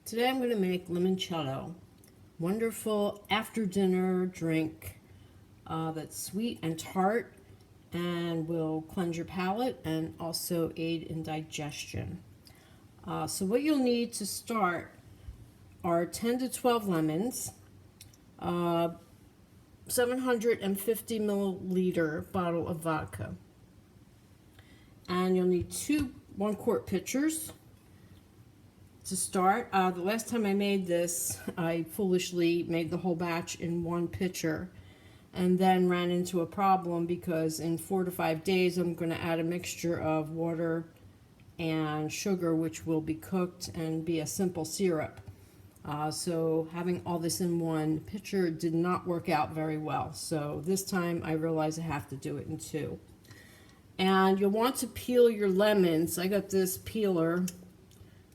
Today I'm going to make limoncello. Wonderful after dinner drink that's sweet and tart and will cleanse your palate and also aid in digestion. So what you'll need to start are 10 to 12 lemons, 750 milliliter bottle of vodka, and you'll need 2 1-quart pitchers to start. The last time I made this, I foolishly made the whole batch in 1 pitcher and then ran into a problem because in 4 to 5 days I'm going to add a mixture of water and sugar, which will be cooked and be a simple syrup. So having all this in 1 pitcher did not work out very well. So this time I realized I have to do it in 2. And you'll want to peel your lemons. I got this peeler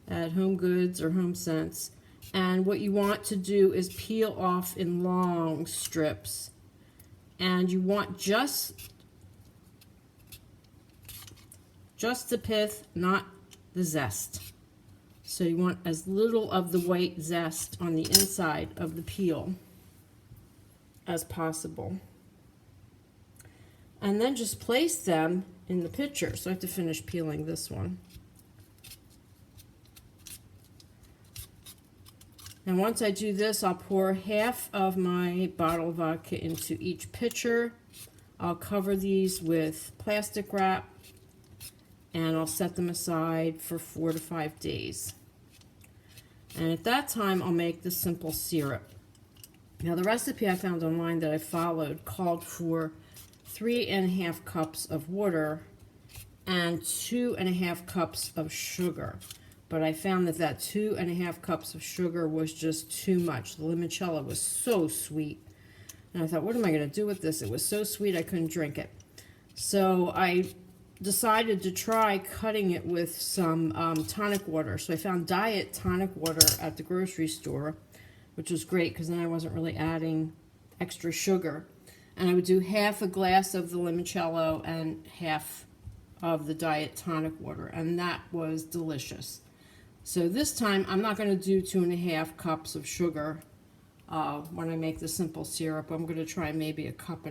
at Home Goods or Home Sense, and what you want to do is peel off in long strips, and you want just the pith, not the zest. So you want as little of the white zest on the inside of the peel as possible, and then just place them in the pitcher. So I have to finish peeling this one. And once I do this, I'll pour half of my bottle of vodka into each pitcher. I'll cover these with plastic wrap, and I'll set them aside for 4 to 5 days. And at that time, I'll make the simple syrup. Now, the recipe I found online that I followed called for 3½ cups of water and 2½ cups of sugar. But I found that 2½ cups of sugar was just too much. The limoncello was so sweet. And I thought, what am I going to do with this? It was so sweet I couldn't drink it. So I decided to try cutting it with some tonic water. So I found diet tonic water at the grocery store, which was great because then I wasn't really adding extra sugar. And I would do half a glass of the limoncello and half of the diet tonic water. And that was delicious. So this time, I'm not going to do 2½ cups of sugar when I make the simple syrup. I'm going to try maybe 1½ cups.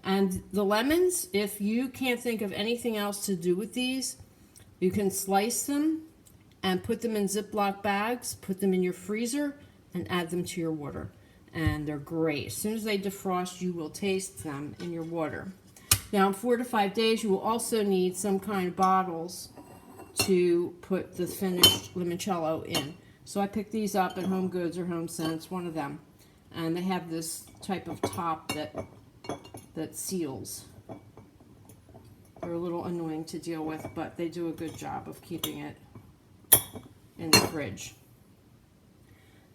And the lemons, if you can't think of anything else to do with these, you can slice them and put them in Ziploc bags, put them in your freezer, and add them to your water. And they're great. As soon as they defrost, you will taste them in your water. Now, in 4 to 5 days, you will also need some kind of bottles to put the finished limoncello in. So I picked these up at Home Goods or Home Sense, one of them, and they have this type of top that seals. They're a little annoying to deal with, but they do a good job of keeping it in the fridge.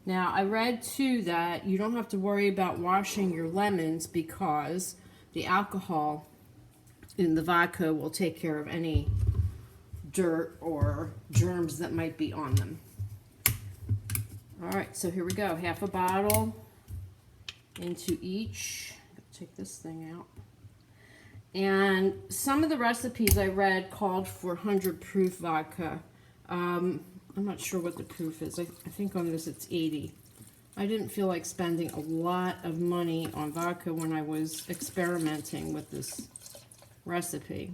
Now, I read too that you don't have to worry about washing your lemons because the alcohol in the vodka will take care of any dirt or germs that might be on them. All right, so here we go. Half a bottle into each. Take this thing out. And some of the recipes I read called for 100 proof vodka. I'm not sure what the proof is. I think on this it's 80. I didn't feel like spending a lot of money on vodka when I was experimenting with this recipe.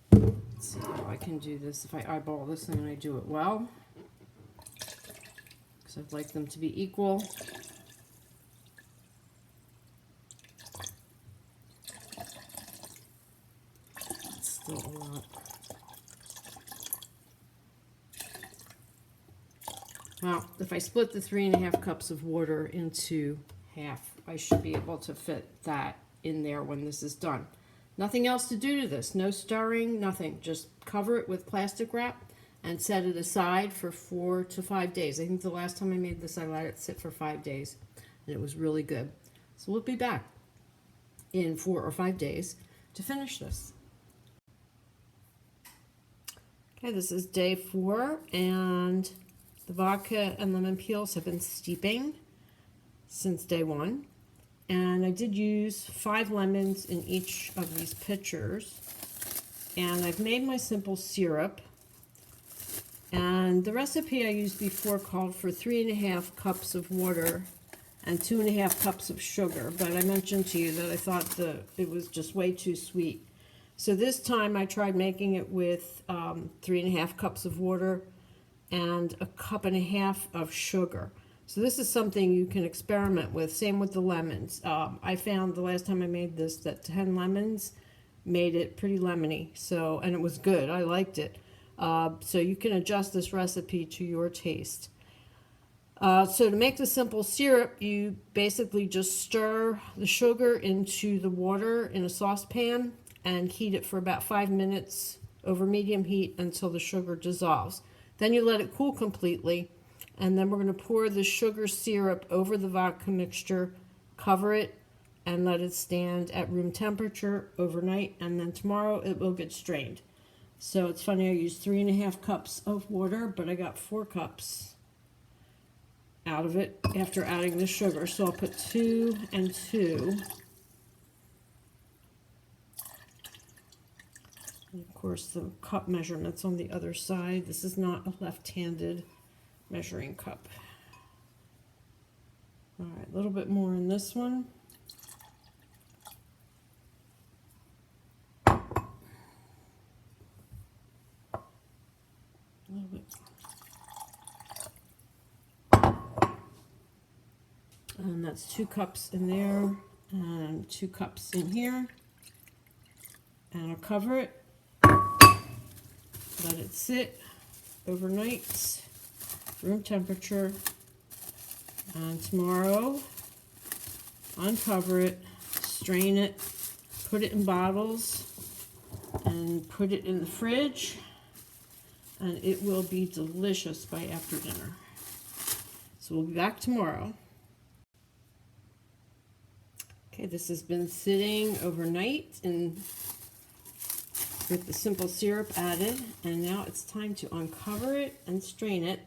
Let's see how I can do this if I eyeball this thing and I do it well, because I'd like them to be equal. It's still a lot. Well, if I split the 3½ cups of water into half, I should be able to fit that in there when this is done. Nothing else to do to this. No stirring, nothing. Just cover it with plastic wrap and set it aside for 4 to 5 days. I think the last time I made this, I let it sit for 5 days, and it was really good. So we'll be back in 4 or 5 days to finish this. Okay, this is day 4, and the vodka and lemon peels have been steeping. since day one. And I did use 5 lemons in each of these pitchers. And I've made my simple syrup. And the recipe I used before called for 3.5 cups of water and 2.5 cups of sugar. But I mentioned to you that I thought it was just way too sweet. So this time I tried making it with 3.5 cups of water and 1.5 cups of sugar. So this is something you can experiment with. Same with the lemons. I found the last time I made this that 10 lemons made it pretty lemony. So, and it was good. I liked it. So you can adjust this recipe to your taste. So to make the simple syrup, you basically just stir the sugar into the water in a saucepan and heat it for about 5 minutes over medium heat until the sugar dissolves. Then you let it cool completely, and then we're going to pour the sugar syrup over the vodka mixture, cover it, and let it stand at room temperature overnight, and then tomorrow it will get strained. So it's funny, I used 3.5 cups of water, but I got 4 cups out of it after adding the sugar. So I'll put 2 and 2. And of course, the cup measurement's on the other side. This is not a left-handed measuring cup. All right, a little bit more in this one. A little bit. And that's 2 cups in there and 2 cups in here. And I'll cover it. Let it sit overnight, room temperature, and tomorrow uncover it, strain it, put it in bottles, and put it in the fridge, and it will be delicious by after dinner. So we'll be back tomorrow. Okay, this has been sitting overnight with the simple syrup added, and now it's time to uncover it and strain it.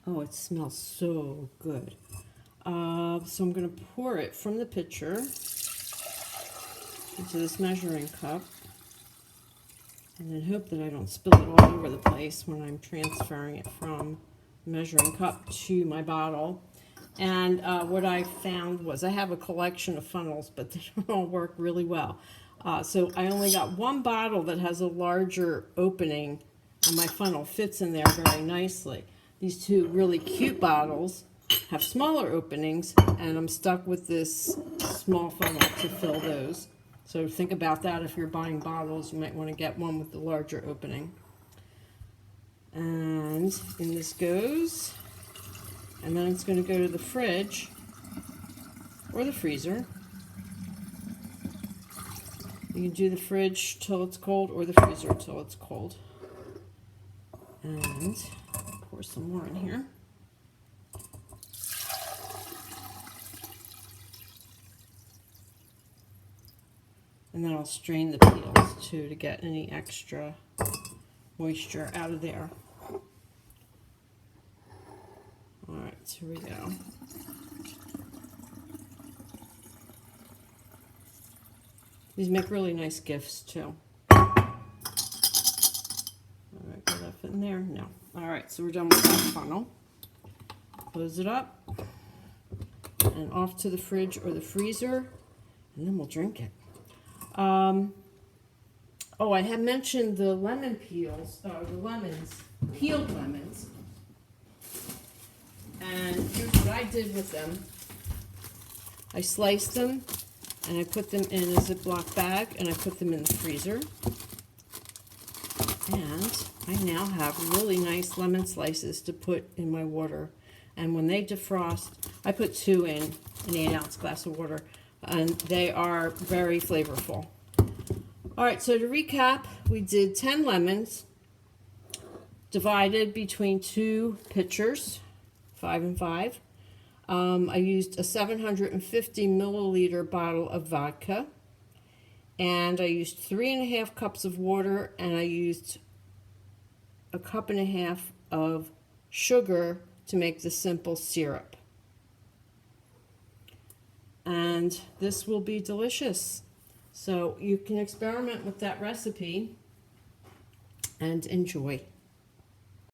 Oh, it smells so good. So I'm going to pour it from the pitcher into this measuring cup, and then hope that I don't spill it all over the place when I'm transferring it from the measuring cup to my bottle. And what I found was I have a collection of funnels, but they don't all work really well. So I only got 1 bottle that has a larger opening, and my funnel fits in there very nicely. These 2 really cute bottles have smaller openings, and I'm stuck with this small funnel to fill those. So think about that. If you're buying bottles, you might want to get one with the larger opening. And in this goes, and then it's going to go to the fridge or the freezer. You can do the fridge till it's cold or the freezer till it's cold. And pour some more in here. And then I'll strain the peels too to get any extra moisture out of there. All right, so here we go. These make really nice gifts too. All right, will that fit in there? No. All right, so we're done with that funnel. Close it up and off to the fridge or the freezer, and then we'll drink it. Oh, I had mentioned the lemon peels, the lemons, peeled lemons. And here's what I did with them. I sliced them, and I put them in a Ziploc bag, and I put them in the freezer. And I now have really nice lemon slices to put in my water. And when they defrost, I put 2 in an 8-ounce glass of water, and they are very flavorful. All right, so to recap, we did 10 lemons divided between 2 pitchers, 5 and 5. I used a 750 milliliter bottle of vodka, and I used 3.5 cups of water, and I used 1.5 cups of sugar to make the simple syrup. and this will be delicious. So you can experiment with that recipe and enjoy.